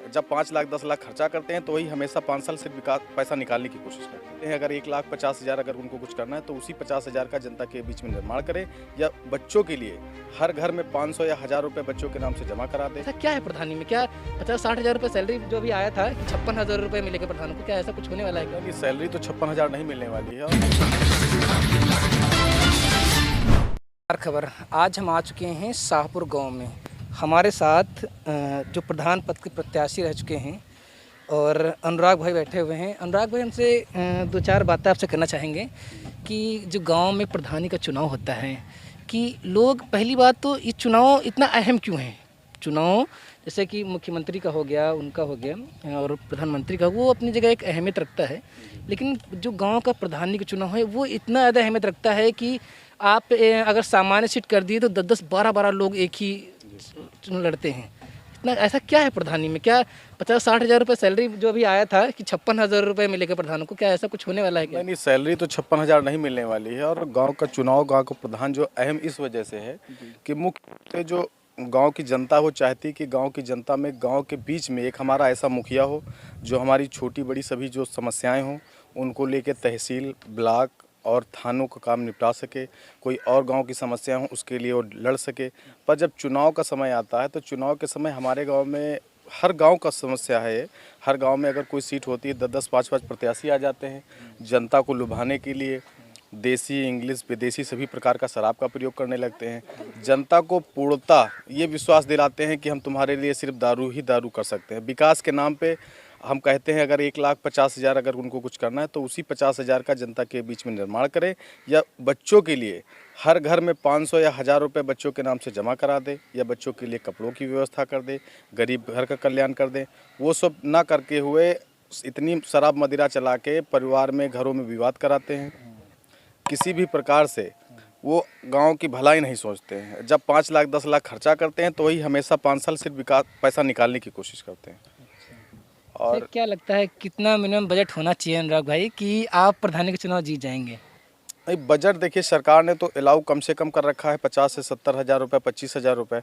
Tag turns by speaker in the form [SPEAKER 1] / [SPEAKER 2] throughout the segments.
[SPEAKER 1] जब 5 लाख 10 लाख खर्चा करते हैं तो वही हमेशा 5 साल से विकास पैसा निकालने की कोशिश करते हैं। अगर 1,50,000 अगर उनको कुछ करना है तो उसी 50,000 का जनता के बीच में निर्माण करें, या बच्चों के लिए हर घर में 500 या 1000 रुपये बच्चों के नाम से जमा करा दें।
[SPEAKER 2] ऐसा क्या है प्रधानी में? क्या 50-60 हज़ार रुपये सैलरी जो अभी आया था, 56,000 रुपये मिलेगा प्रधानों को, क्या ऐसा कुछ होने वाला है क्या?
[SPEAKER 1] नहीं, सैलरी तो 56,000 नहीं मिलने वाली है।
[SPEAKER 2] खबर, आज हम आ चुके हैं शाहपुर गांव में। हमारे साथ जो प्रधान पद के प्रत्याशी रह चुके हैं और अनुराग भाई बैठे हुए हैं। अनुराग भाई, हमसे दो चार बातें आपसे करना चाहेंगे कि जो गांव में प्रधानी का चुनाव होता है कि लोग, पहली बात तो ये चुनाव इतना अहम क्यों है? चुनाव जैसे कि मुख्यमंत्री का हो गया, उनका हो गया, और प्रधानमंत्री का, वो अपनी जगह एक अहमियत रखता है, लेकिन जो गांव का प्रधानी का चुनाव है वो इतना ज़्यादा अहमियत रखता है कि आप अगर सामान्य सीट कर दिए तो 10-10, 12-12 लोग एक ही चुनाव लड़ते हैं। इतना ऐसा क्या है प्रधानी में? क्या 50-60 हज़ार रुपये सैलरी जो अभी आया था कि 56,000 रुपये मिलेगा प्रधानों को, क्या ऐसा कुछ होने वाला है क्या?
[SPEAKER 1] नहीं, सैलरी तो 56,000 नहीं मिलने वाली है। और गांव का चुनाव, गांव का प्रधान जो अहम इस वजह से है कि मुख्य जो गांव की जनता हो चाहती कि गांव की जनता में, गांव के बीच में एक हमारा ऐसा मुखिया हो जो हमारी छोटी बड़ी सभी जो समस्याएं हों उनको लेके तहसील, ब्लॉक और थानों का काम निपटा सके। कोई और गांव की समस्या हो उसके लिए वो लड़ सके। पर जब चुनाव का समय आता है तो चुनाव के समय हमारे गांव में, हर गांव का समस्या है, हर गांव में अगर कोई सीट होती है 10-10, 5-5 प्रत्याशी आ जाते हैं जनता को लुभाने के लिए। देसी, इंग्लिश, विदेशी सभी प्रकार का शराब का प्रयोग करने लगते हैं। जनता को पूर्णतः ये विश्वास दिलाते हैं कि हम तुम्हारे लिए सिर्फ दारू ही दारू कर सकते हैं। विकास के नाम पे हम कहते हैं अगर 1,50,000 अगर उनको कुछ करना है तो उसी 50,000 का जनता के बीच में निर्माण करें, या बच्चों के लिए हर घर में 500 या 1000 रुपये बच्चों के नाम से जमा करा दे, या बच्चों के लिए कपड़ों की व्यवस्था कर दे, गरीब घर का कल्याण कर दें। वो सब ना करके हुए इतनी शराब मदिरा चला के परिवार में, घरों में विवाद कराते हैं। किसी भी प्रकार से वो गांव की भलाई नहीं सोचते हैं। जब 5 लाख 10 लाख खर्चा करते हैं तो वही हमेशा 5 साल से विकास पैसा निकालने की कोशिश करते हैं। और
[SPEAKER 2] क्या लगता है कितना मिनिमम बजट होना चाहिए अनुराग भाई कि आप प्रधानी का चुनाव जीत जाएंगे?
[SPEAKER 1] नहीं, बजट देखिए, सरकार ने तो अलाउ कम से कम कर रखा है 50 से 70 हज़ार रुपये, 25,000 रुपये।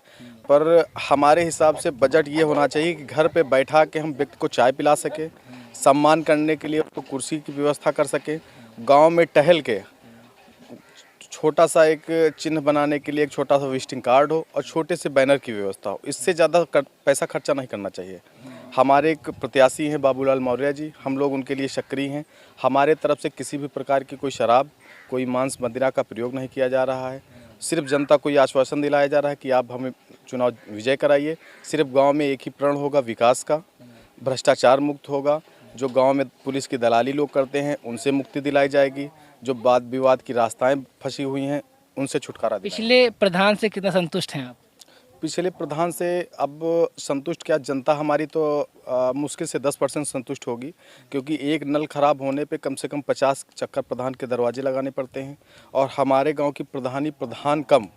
[SPEAKER 1] पर हमारे हिसाब से बजट ये होना चाहिए कि घर पे बैठा के हम व्यक्ति को चाय पिला सके, सम्मान करने के लिए उसको कुर्सी की व्यवस्था कर सके, गांव में टहल के छोटा सा एक चिन्ह बनाने के लिए एक छोटा सा विजिटिंग कार्ड हो और छोटे से बैनर की व्यवस्था हो। इससे ज़्यादा पैसा खर्चा नहीं करना चाहिए। हमारे एक प्रत्याशी हैं बाबूलाल मौर्य जी, हम लोग उनके लिए सक्रिय हैं। हमारे तरफ से किसी भी प्रकार की कोई शराब, कोई मांस मदिरा का प्रयोग नहीं किया जा रहा है। सिर्फ जनता को ये आश्वासन दिलाया जा रहा है कि आप हमें चुनाव विजय कराइए। सिर्फ गांव में एक ही प्रण होगा विकास का, भ्रष्टाचार मुक्त होगा। जो गांव में पुलिस की दलाली लोग करते हैं उनसे मुक्ति दिलाई जाएगी। जो वाद विवाद की रास्ताएं फंसी हुई हैं उनसे छुटकारा दिलाएंगे।
[SPEAKER 2] पिछले प्रधान से कितना संतुष्ट हैं आप?
[SPEAKER 1] पिछले प्रधान से अब संतुष्ट क्या, जनता हमारी तो मुश्किल से 10% संतुष्ट होगी, क्योंकि एक नल खराब होने पे कम से कम 50 चक्कर प्रधान के दरवाजे लगाने पड़ते हैं। और हमारे गांव की प्रधान कम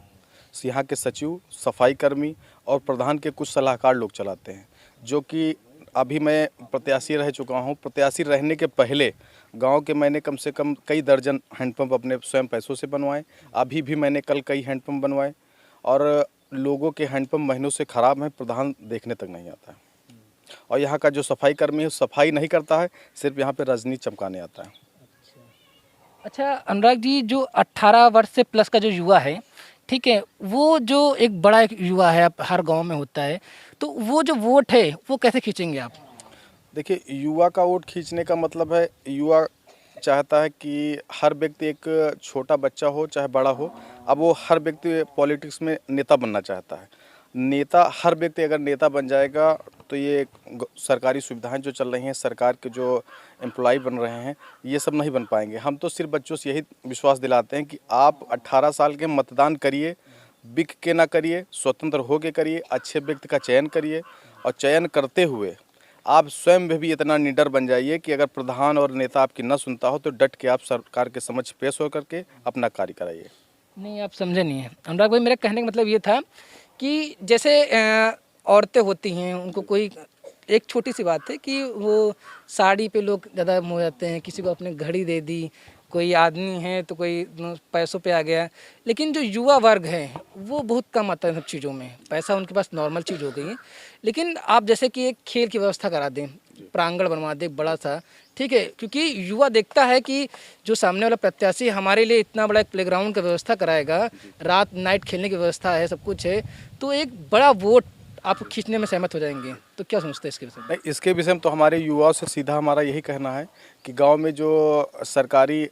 [SPEAKER 1] यहाँ के सचिव, सफाई कर्मी और प्रधान के कुछ सलाहकार लोग चलाते हैं। जो कि अभी मैं प्रत्याशी रह चुका हूँ। प्रत्याशी रहने के पहले गांव के मैंने कम से कम कई दर्जन हैंडपम्प अपने स्वयं पैसों से बनवाए। अभी भी मैंने कल कई हैंडपम्प बनवाए, और लोगों के हैंडपम्प महीनों से ख़राब हैं, प्रधान देखने तक नहीं आता है। और यहाँ का जो सफाई कर्मी है सफाई नहीं करता है, सिर्फ यहाँ पे रजनी चमकाने आता है।
[SPEAKER 2] अच्छा अनुराग जी, जो 18 वर्ष से प्लस का जो युवा है, ठीक है, वो जो एक बड़ा एक युवा है हर गांव में होता है, तो वो जो वोट है वो कैसे खींचेंगे आप?
[SPEAKER 1] देखिए, युवा का वोट खींचने का मतलब है, युवा चाहता है कि हर व्यक्ति, एक छोटा बच्चा हो चाहे बड़ा हो, अब वो हर व्यक्ति पॉलिटिक्स में नेता बनना चाहता है। नेता, हर व्यक्ति अगर नेता बन जाएगा तो ये सरकारी सुविधाएं जो चल रही हैं, सरकार के जो एम्प्लॉय बन रहे हैं, ये सब नहीं बन पाएंगे। हम तो सिर्फ बच्चों से यही विश्वास दिलाते हैं कि आप 18 साल के मतदान करिए, बिक के ना करिए, स्वतंत्र हो के करिए, अच्छे व्यक्ति का चयन करिए, और चयन करते हुए आप स्वयं भी इतना निडर बन जाइए कि अगर प्रधान और नेता आपकी न सुनता हो तो डट के आप सरकार के समक्ष पेश होकर के अपना कार्य कराइए।
[SPEAKER 2] नहीं, आप समझे नहीं है अनुराग भाई। मेरा कहने का मतलब ये था कि जैसे औरतें होती हैं, उनको कोई एक छोटी सी बात है कि वो साड़ी पे लोग ज़्यादा मोह जाते हैं, किसी को अपने घड़ी दे दी, कोई आदमी है तो कोई पैसों पे आ गया, लेकिन जो युवा वर्ग है वो बहुत कम आता है सब चीज़ों में। पैसा उनके पास नॉर्मल चीज़ हो गई है। लेकिन आप जैसे कि एक खेल की व्यवस्था करा दें, प्रांगण बनवा दें बड़ा सा, ठीक है, क्योंकि युवा देखता है कि जो सामने वाला प्रत्याशी हमारे लिए इतना बड़ा एक प्लेग्राउंड का व्यवस्था कराएगा, रात नाइट खेलने की व्यवस्था है, सब कुछ है, तो एक बड़ा वोट आप खींचने में सहमत हो जाएंगे। तो क्या समझते हैं इसके विषय में?
[SPEAKER 1] नहीं, इसके विषय में तो हमारे युवाओं से सीधा हमारा यही कहना है कि गांव में जो सरकारी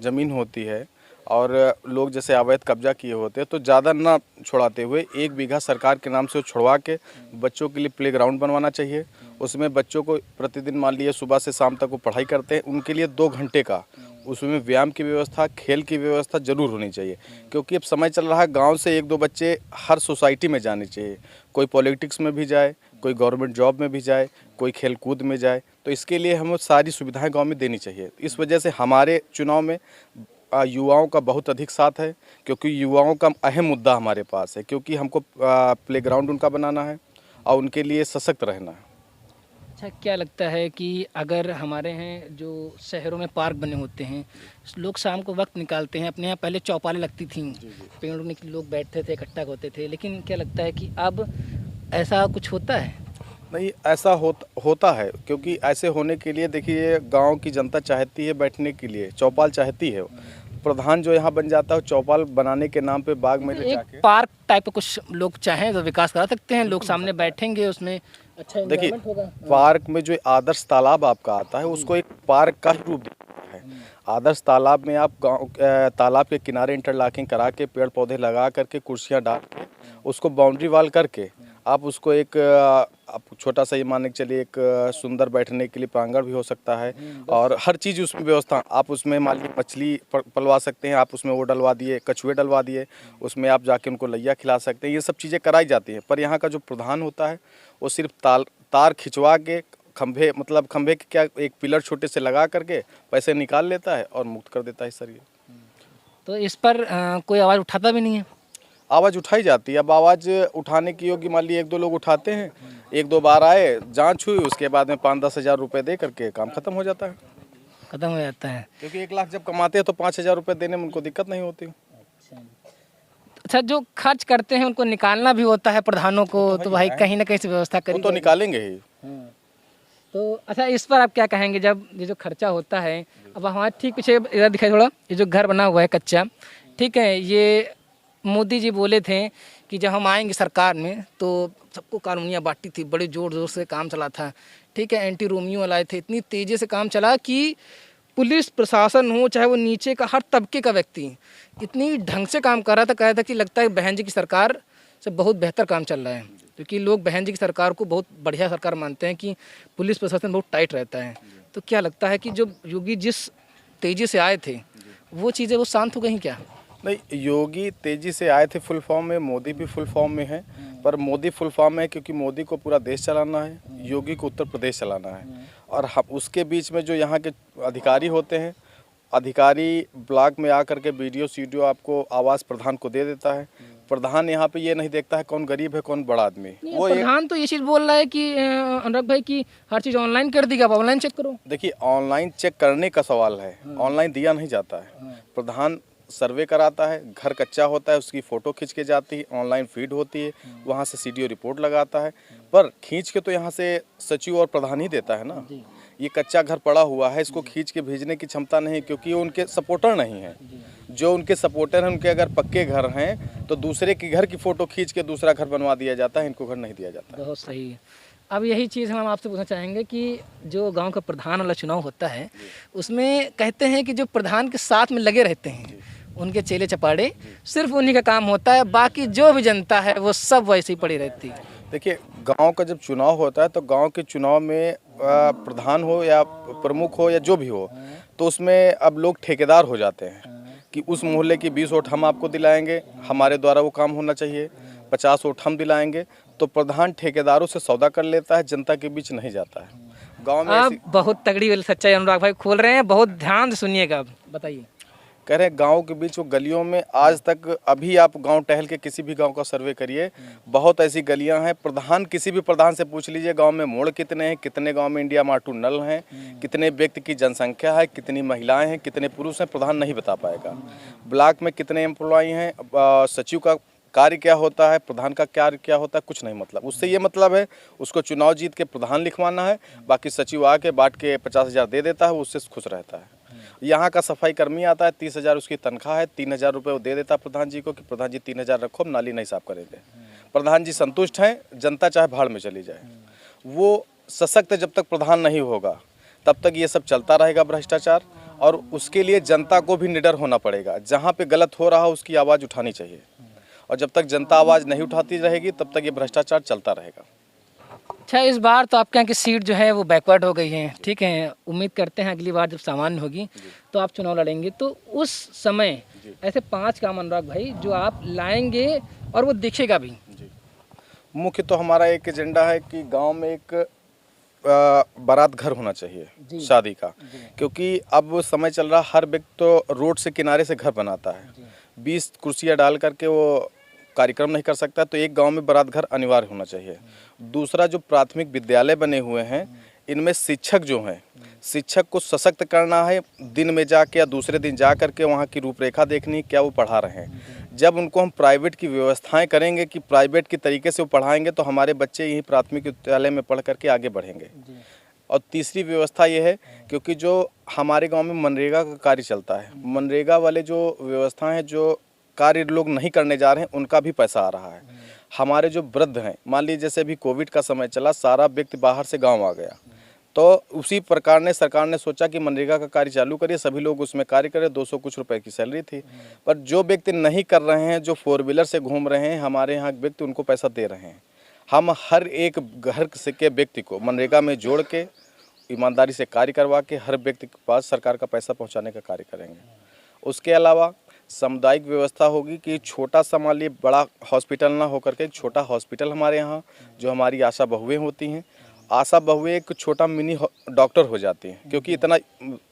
[SPEAKER 1] ज़मीन होती है और लोग जैसे अवैध कब्जा किए होते हैं तो ज़्यादा ना छुड़ाते हुए 1 बीघा सरकार के नाम से छुड़वा के बच्चों के लिए प्लेग्राउंड बनवाना चाहिए। उसमें बच्चों को प्रतिदिन मान लिए सुबह से शाम तक वो पढ़ाई करते हैं, उनके लिए 2 घंटे का उसमें व्यायाम की व्यवस्था, खेल की व्यवस्था ज़रूर होनी चाहिए। क्योंकि अब समय चल रहा है, गांव से 1-2 बच्चे हर सोसाइटी में जाने चाहिए। कोई पॉलिटिक्स में भी जाए, कोई गवर्नमेंट जॉब में भी जाए, कोई खेल कूद में जाए, तो इसके लिए हमें सारी सुविधाएं गांव में देनी चाहिए। इस वजह से हमारे चुनाव में युवाओं का बहुत अधिक साथ है, क्योंकि युवाओं का अहम मुद्दा हमारे पास है, क्योंकि हमको प्लेग्राउंड उनका बनाना है और उनके लिए सशक्त रहना है।
[SPEAKER 2] अच्छा, क्या लगता है कि अगर हमारे हैं जो शहरों में पार्क बने होते हैं, लोग शाम को वक्त निकालते हैं, अपने यहाँ पहले चौपालें लगती थीं, पेड़ों में लोग बैठते थे, इकट्ठा होते थे, लेकिन क्या लगता है कि अब ऐसा कुछ होता है?
[SPEAKER 1] नहीं, ऐसा होता है, क्योंकि ऐसे होने के लिए देखिए गांव की जनता चाहती है बैठने के लिए, चौपाल चाहती है। प्रधान जो यहाँ बन जाता है चौपाल बनाने के नाम पे बाग में ले जाके
[SPEAKER 2] पार्क टाइप का कुछ लोग चाहें तो विकास करा सकते हैं, लोग सामने बैठेंगे, उसमें अच्छा
[SPEAKER 1] देखिए
[SPEAKER 2] एनवायरनमेंट होगा।
[SPEAKER 1] पार्क में जो आदर्श तालाब आपका आता है उसको एक पार्क का ही रूप देता है। आदर्श तालाब में आप गाँव तालाब के किनारे इंटरलॉकिंग करा के पेड़ पौधे लगा करके कुर्सियाँ डाल के उसको बाउंड्री वाल करके आप उसको एक आप छोटा सा ये मान के चलिए एक सुंदर बैठने के लिए प्रांगण भी हो सकता है और हर चीज़ उसमें व्यवस्था। आप उसमें मान लीजिए मछली पलवा सकते हैं, आप उसमें वो डलवा दिए, कछुए डलवा दिए, उसमें आप जाके उनको लैया खिला सकते हैं। ये सब चीज़ें कराई जाती हैं। पर यहाँ का जो प्रधान होता है वो सिर्फ तार खिंचवा के खंभे, मतलब खंभे के क्या एक पिलर छोटे से लगा करके पैसे निकाल लेता है और मुक्त कर देता है सर। ये
[SPEAKER 2] तो इस पर कोई आवाज़ उठाता भी नहीं है?
[SPEAKER 1] आवाज़ उठाई जाती है। अब आवाज़ उठाने की योग्य मान लीजिए 1-2 लोग उठाते हैं, 1-2 बार आए, जांच हुई, उसके बाद में 5-10 हज़ार रुपये दे करके काम खत्म हो जाता है।
[SPEAKER 2] खत्म हो जाता है।
[SPEAKER 1] क्योंकि 1 लाख जब कमाते हैं तो 5,000 रुपये देने में उनको दिक्कत नहीं होती।
[SPEAKER 2] अच्छा, जो खर्च करते हैं उनको निकालना भी होता है प्रधानों को, तो भाई कहीं ना कहीं से व्यवस्था
[SPEAKER 1] वो
[SPEAKER 2] करिए।
[SPEAKER 1] तो निकालेंगे ही।
[SPEAKER 2] तो अच्छा, इस पर आप क्या कहेंगे? जब ये जो खर्चा होता है, अब हमारे ठीक पीछे इधर दिखाई थोड़ा, ये जो घर बना हुआ है कच्चा, ठीक है, ये मोदी जी बोले थे कि जब हम आएंगे सरकार में तो सबको कॉलोनियाँ बांटी थी, बड़े ज़ोर ज़ोर से काम चला था, ठीक है, एंटी रोमियो वाले थे, इतनी तेज़ी से काम चला कि पुलिस प्रशासन हो चाहे वो नीचे का हर तबके का व्यक्ति इतनी ढंग से काम कर रहा था, कह रहा था कि लगता है बहन जी की सरकार से बहुत बेहतर काम चल रहा है। क्योंकि लोग बहन जी की सरकार को बहुत बढ़िया सरकार मानते हैं कि पुलिस प्रशासन बहुत टाइट रहता है। तो क्या लगता है कि जो योगी जिस तेज़ी से आए थे वो चीज़ें वो शांत हो गई क्या?
[SPEAKER 1] नहीं, योगी तेजी से आए थे फुल फॉर्म में, मोदी भी फुल फॉर्म में है। पर मोदी फुल फॉर्म में है क्योंकि मोदी को पूरा देश चलाना है, योगी को उत्तर प्रदेश चलाना है। और हम उसके बीच में जो यहाँ के अधिकारी होते हैं, अधिकारी ब्लॉक में आकर के वीडियो सीडियो आपको आवास प्रधान को दे देता है। प्रधान यहाँ पे ये नहीं देखता है कौन गरीब है कौन बड़ा आदमी।
[SPEAKER 2] वो प्रधान तो ये चीज़ बोल रहा है कि अनुराग भाई की हर चीज़ ऑनलाइन कर दी, आप ऑनलाइन चेक करो।
[SPEAKER 1] देखिए ऑनलाइन चेक करने का सवाल है, ऑनलाइन दिया नहीं जाता है। प्रधान सर्वे कराता है, घर कच्चा होता है, उसकी फ़ोटो खींच के जाती है, ऑनलाइन फीड होती है, वहाँ से सीडीओ रिपोर्ट लगाता है। पर खींच के तो यहाँ से सचिव और प्रधान ही देता है ना। ये कच्चा घर पड़ा हुआ है, इसको खींच के भेजने की क्षमता नहीं, क्योंकि वो उनके सपोर्टर नहीं हैं। जो उनके सपोर्टर हैं उनके अगर पक्के घर हैं तो दूसरे के घर की फ़ोटो खींच के दूसरा घर बनवा दिया जाता है, इनको घर नहीं दिया जाता।
[SPEAKER 2] बहुत सही है। अब यही चीज़ हम आपसे पूछना चाहेंगे कि जो गांव का प्रधान वाला चुनाव होता है उसमें कहते हैं कि जो प्रधान के साथ में लगे रहते हैं उनके चेले चपाड़े, सिर्फ उन्हीं का काम होता है, बाकी जो भी जनता है वो सब वैसे ही पड़ी रहती है।
[SPEAKER 1] देखिए गांव का जब चुनाव होता है तो गांव के चुनाव में प्रधान हो या प्रमुख हो या जो भी हो, तो उसमें अब लोग ठेकेदार हो जाते हैं कि उस मोहल्ले की 20 वोट हम आपको दिलाएंगे, हमारे द्वारा वो काम होना चाहिए, 50 वोट हम दिलाएंगे। तो प्रधान ठेकेदारों से सौदा कर लेता है, जनता के बीच नहीं जाता है। गाँव में
[SPEAKER 2] आप बहुत तगड़ी वाली सच्चाई अनुराग भाई खोल रहे हैं, बहुत ध्यान से सुनिएगा, बताइए।
[SPEAKER 1] कह रहे हैं गांव के बीच वो गलियों में आज तक, अभी आप गांव टहल के किसी भी गांव का सर्वे करिए, बहुत ऐसी गलियां हैं, प्रधान किसी भी प्रधान से पूछ लीजिए गांव में मोड़ कितने हैं, कितने गांव में इंडिया मार्ट नल हैं, कितने व्यक्ति की जनसंख्या है, कितनी महिलाएं हैं, कितने पुरुष हैं, प्रधान नहीं बता पाएगा। ब्लॉक में कितने एम्प्लॉय हैं, सचिव का कार्य क्या होता है, प्रधान का कार्य क्या होता है, कुछ नहीं मतलब। उससे ये मतलब है उसको चुनाव जीत के प्रधान लिखवाना है, बाकी सचिव आके बांट के 50,000 दे देता है, वो उससे खुश रहता है। यहाँ का सफाई कर्मी आता है, 30,000 उसकी तनख्वाह है, 3,000 रुपये वो दे देता है प्रधान जी को कि प्रधान जी 3,000 रखो, हम नाली नहीं साफ करेंगे। प्रधान जी संतुष्ट हैं, जनता चाहे भाड़ में चली जाए। वो सशक्त जब तक प्रधान नहीं होगा तब तक ये सब चलता रहेगा भ्रष्टाचार, और उसके लिए जनता को भी निडर होना पड़ेगा। जहाँ पे गलत हो रहा उसकी आवाज़ उठानी चाहिए, और जब तक जनता आवाज़ नहीं उठाती रहेगी तब तक ये भ्रष्टाचार चलता रहेगा।
[SPEAKER 2] अच्छा, इस बार तो आपके यहाँ की सीट जो है वो बैकवर्ड हो गई है, ठीक है। उम्मीद करते हैं अगली बार जब सामान्य होगी तो आप चुनाव लड़ेंगे, तो उस समय ऐसे 5 काम अनुराग भाई जो आप लाएंगे और वो दिखेगा भी।
[SPEAKER 1] मुख्य तो हमारा एक एजेंडा है कि गांव में एक बारात घर होना चाहिए शादी का, क्योंकि अब वो समय चल रहा, हर व्यक्ति तो रोड से किनारे से घर बनाता है, 20 कुर्सियाँ डाल करके वो कार्यक्रम नहीं कर सकता, तो एक गांव में बारात घर अनिवार्य होना चाहिए। दूसरा, जो प्राथमिक विद्यालय बने हुए हैं इनमें शिक्षक जो हैं, शिक्षक को सशक्त करना है, दिन में जाके या दूसरे दिन जा करके वहाँ की रूपरेखा देखनी, क्या वो पढ़ा रहे हैं। जब उनको हम प्राइवेट की व्यवस्थाएं करेंगे कि प्राइवेट की तरीके से वो पढ़ाएंगे तो हमारे बच्चे यही प्राथमिक विद्यालय में पढ़ करके आगे बढ़ेंगे। और तीसरी व्यवस्था ये है, क्योंकि जो हमारे गांव में मनरेगा का कार्य चलता है, मनरेगा वाले जो व्यवस्थाएं हैं, जो कार्य लोग नहीं करने जा रहे हैं, उनका भी पैसा आ रहा है। हमारे जो वृद्ध हैं, मान लीजिए जैसे अभी कोविड का समय चला, सारा व्यक्ति बाहर से गांव आ गया, तो उसी प्रकार ने सरकार ने सोचा कि मनरेगा का कार्य चालू करिए, सभी लोग उसमें कार्य करें, 200 कुछ रुपए की सैलरी थी। पर जो व्यक्ति नहीं कर रहे हैं, जो 4 व्हीलर से घूम रहे हैं, हमारे यहाँ व्यक्ति उनको पैसा दे रहे हैं। हम हर एक घर से के व्यक्ति को मनरेगा में जोड़ के ईमानदारी से कार्य करवा के हर व्यक्ति के पास सरकार का पैसा पहुँचाने का कार्य करेंगे। उसके अलावा सामुदायिक व्यवस्था होगी कि छोटा सा, मान लीजिए बड़ा हॉस्पिटल ना होकर के छोटा हॉस्पिटल हमारे यहाँ, जो हमारी आशा बहुएं होती हैं, आशा बहुएं एक छोटा मिनी डॉक्टर हो जाती हैं, क्योंकि इतना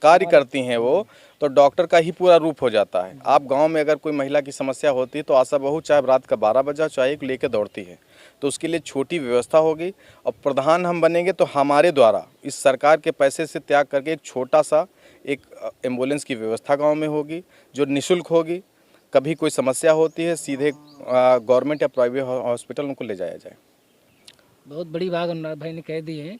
[SPEAKER 1] कार्य करती हैं वो, तो डॉक्टर का ही पूरा रूप हो जाता है। आप गांव में अगर कोई महिला की समस्या होती है तो आशा बहू चाहे रात का 12 बजा चाहे एक लेके दौड़ती है, तो उसके लिए छोटी व्यवस्था होगी। और प्रधान हम बनेंगे तो हमारे द्वारा इस सरकार के पैसे से त्याग करके एक छोटा सा एक एम्बुलेंस की व्यवस्था गांव में होगी, जो निःशुल्क होगी। कभी कोई समस्या होती है सीधे गवर्नमेंट या प्राइवेट हॉस्पिटल उनको ले जाया जाए।
[SPEAKER 2] बहुत बड़ी बात अनुराग भाई ने कह दी है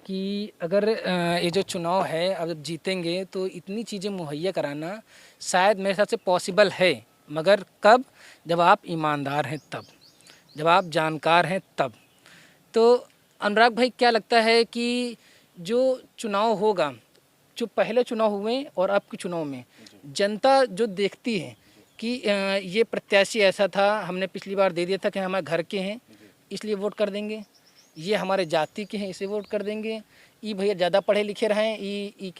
[SPEAKER 2] कि अगर ये जो चुनाव है अब जब जीतेंगे तो इतनी चीज़ें मुहैया कराना शायद मेरे हिसाब से पॉसिबल है, मगर कब? जब आप ईमानदार हैं तब, जब आप जानकार हैं तब। तो अनुराग भाई क्या लगता है कि जो चुनाव होगा, जो पहले चुनाव हुए और अब के चुनाव में जनता जो देखती है कि ये प्रत्याशी ऐसा था, हमने पिछली बार दे दिया था कि हमारे घर के हैं इसलिए वोट कर देंगे, ये हमारे जाति के हैं इसे वोट कर देंगे, ये भैया ज़्यादा पढ़े लिखे रहे हैं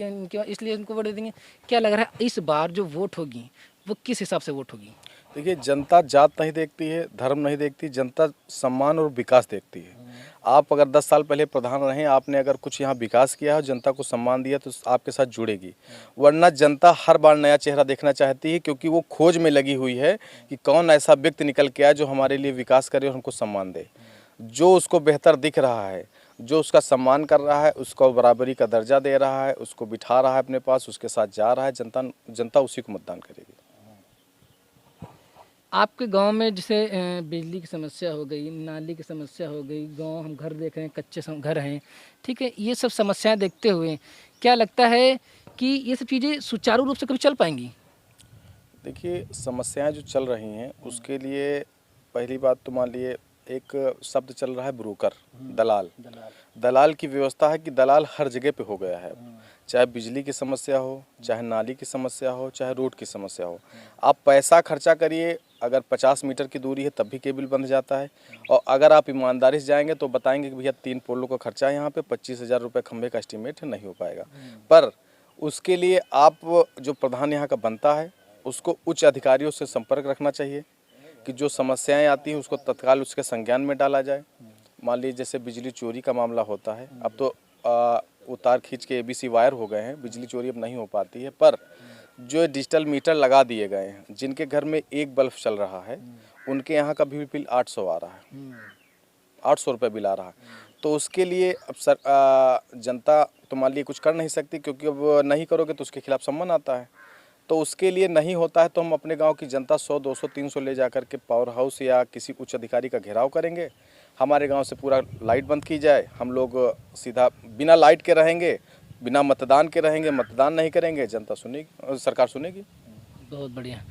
[SPEAKER 2] इनके इसलिए इनको वोट दे देंगे, क्या लग रहा है इस बार जो वोट होगी वो किस हिसाब से वोट होगी?
[SPEAKER 1] देखिए, जनता जात नहीं देखती है, धर्म नहीं देखती, जनता सम्मान और विकास देखती है। आप अगर 10 साल पहले प्रधान रहे, आपने अगर कुछ यहाँ विकास किया है, जनता को सम्मान दिया, तो आपके साथ जुड़ेगी। वरना जनता हर बार नया चेहरा देखना चाहती है, क्योंकि वो खोज में लगी हुई है कि कौन ऐसा व्यक्ति निकल के आए जो हमारे लिए विकास करे और हमको सम्मान दे। जो उसको बेहतर दिख रहा है, जो उसका सम्मान कर रहा है, उसको बराबरी का दर्जा दे रहा है, उसको बिठा रहा है अपने पास, उसके साथ जा रहा है, जनता उसी को मतदान करेगी।
[SPEAKER 2] आपके गांव में जैसे बिजली की समस्या हो गई, नाली की समस्या हो गई, गांव हम घर देख रहे हैं, कच्चे घर हैं, ठीक है, ये सब समस्याएं देखते हुए क्या लगता है कि ये सब चीज़ें सुचारू रूप से कभी चल पाएंगी?
[SPEAKER 1] देखिए, समस्याएं जो चल रही हैं उसके लिए पहली बात तो मान लिए एक शब्द चल रहा है ब्रोकर, दलाल। दलाल की व्यवस्था है कि दलाल हर जगह पे हो गया है, चाहे बिजली की समस्या हो, चाहे नाली की समस्या हो, चाहे रोड की समस्या हो। आप पैसा खर्चा करिए, अगर 50 मीटर की दूरी है तब भी केबल बंध जाता है। और अगर आप ईमानदारी से जाएंगे तो बताएंगे कि भैया 3 पोलों का खर्चा है, यहाँ पे 25,000 रुपये खंभे का एस्टीमेट है, नहीं हो पाएगा। पर उसके लिए आप जो प्रधान यहाँ का बनता है उसको उच्च अधिकारियों से संपर्क रखना चाहिए कि जो समस्याएं आती हैं उसको तत्काल उसके संज्ञान में डाला जाए। मान लीजिए जैसे बिजली चोरी का मामला होता है, अब तो वो तार खींच के ABC वायर हो गए हैं, बिजली चोरी अब नहीं हो पाती है, पर जो डिजिटल मीटर लगा दिए गए हैं, जिनके घर में एक बल्ब चल रहा है, उनके यहाँ का भी बिल 800 आ रहा है, 800 रुपये बिल आ रहा है। तो उसके लिए अब जनता तो मान लीजिए कुछ कर नहीं सकती, क्योंकि अब नहीं करोगे तो उसके खिलाफ सम्मन आता है। तो उसके लिए नहीं होता है तो हम अपने गांव की जनता 100, 200, 300 ले जा कर के पावर हाउस या किसी उच्च अधिकारी का घेराव करेंगे। हमारे गांव से पूरा लाइट बंद की जाए, हम लोग सीधा बिना लाइट के रहेंगे, बिना मतदान के रहेंगे, मतदान नहीं करेंगे, जनता सुनेगी, सरकार सुनेगी।
[SPEAKER 2] बहुत बढ़िया।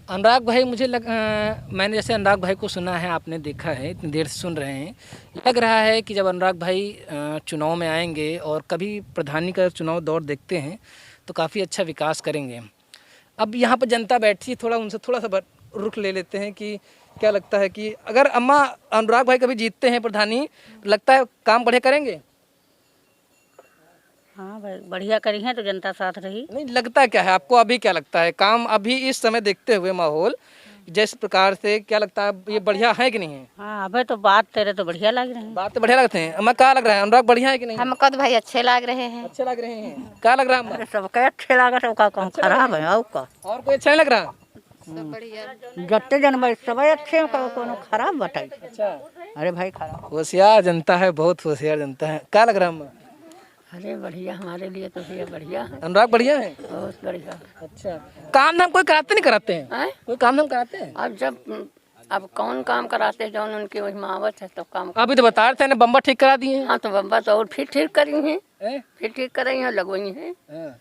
[SPEAKER 2] अनुराग भाई, मैंने जैसे अनुराग भाई को सुना है, आपने देखा है, इतनी देर से सुन रहे हैं, लग रहा है कि जब अनुराग भाई चुनाव में आएंगे और कभी प्रधानी का चुनाव दौर देखते हैं तो काफ़ी अच्छा विकास करेंगे। अब यहाँ पर जनता बैठी, थोड़ा उनसे थोड़ा सा रुख ले लेते हैं कि क्या लगता है कि अगर अम्मा अनुराग भाई कभी जीतते हैं प्रधानी, लगता है काम बढ़िया करेंगे?
[SPEAKER 3] हाँ भाई, बढ़िया करी है तो जनता साथ रही।
[SPEAKER 2] नहीं, लगता क्या है आपको, अभी क्या लगता है काम, अभी इस समय देखते हुए माहौल जिस प्रकार से, क्या लगता है ये बढ़िया है कि नहीं है?
[SPEAKER 3] हाँ, अबे तो बात तेरे तो बढ़िया लग रहे हैं।
[SPEAKER 2] बात तो बढ़िया लगते हैं। अम्मा क्या लग रहा है, अनुराग बढ़िया है कि नहीं?
[SPEAKER 4] हमको तो भाई अच्छे लग रहे हैं।
[SPEAKER 2] अच्छे लग रहे हैं। क्या लग रहा है अम्मा?
[SPEAKER 3] सबके अच्छे लगा, सबका काम खराब है। और का
[SPEAKER 2] और कोई अच्छा नहीं लग रहा?
[SPEAKER 4] सब बढ़िया।
[SPEAKER 3] जत्ते जन भाई सब अच्छे हैं, कोनो खराब बताई।
[SPEAKER 2] अच्छा,
[SPEAKER 3] अरे भाई खराब।
[SPEAKER 2] होशियार जनता है, बहुत होशियार जनता है। क्या लग रहा है अम्मा?
[SPEAKER 3] अरे बढ़िया, हमारे लिए तो ये बढ़िया है,
[SPEAKER 2] अनुराग बढ़िया है।
[SPEAKER 3] बहुत बढ़िया।
[SPEAKER 2] अच्छा, काम धाम कोई कराते नहीं कराते हैं?
[SPEAKER 3] हैं?
[SPEAKER 2] कोई काम धाम कराते हैं?
[SPEAKER 3] अब कौन काम कराते हैं, जौन उनकी वही मावत है तो काम।
[SPEAKER 2] अभी तो बता रहे थे ना, बम्बा ठीक करा दिए हैं।
[SPEAKER 3] हाँ तो बम्बा तो और फिर ठीक करी हैं,
[SPEAKER 2] हैं?
[SPEAKER 3] फिर ठीक कराई हैं, लगवाई हैं।
[SPEAKER 2] हाँ।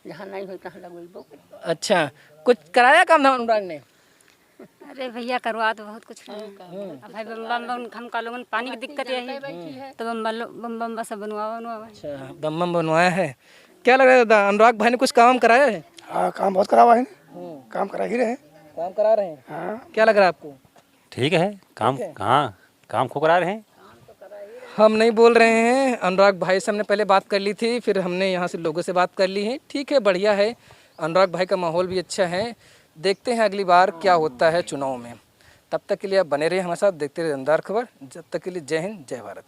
[SPEAKER 3] जहाँ नहीं हुई तहाँ लगवाई।
[SPEAKER 2] अच्छा, कुछ कराया काम धाम अनुराग ने?
[SPEAKER 4] अरे भैया करवा तो बहुत कुछ नहीं। अब भाई हमका लोगन पानी की दिक्कत यही तो बम्बा सब बनवावा।
[SPEAKER 2] अच्छा, बम बनवाया है। क्या लग रहा है दादा, अनुराग भाई ने कुछ काम कराया है?
[SPEAKER 5] हाँ, काम बहुत करा हुआ है, काम करा ही रहे हैं।
[SPEAKER 2] काम करा रहे हैं।
[SPEAKER 5] हाँ,
[SPEAKER 2] क्या लग रहा है आपको?
[SPEAKER 6] ठीक है काम। हाँ, काम खूब करा रहे हैं।
[SPEAKER 2] हम नहीं बोल रहे हैं, अनुराग भाई से हमने पहले बात कर ली थी, फिर हमने यहाँ से लोगों से बात कर ली है। ठीक है, बढ़िया है, अनुराग भाई का माहौल भी अच्छा है। देखते हैं अगली बार क्या होता है चुनाव में। तब तक के लिए आप बने रहिए हमारे साथ, देखते रहिए दमदार खबर। जब तक के लिए जय हिंद, जय भारत।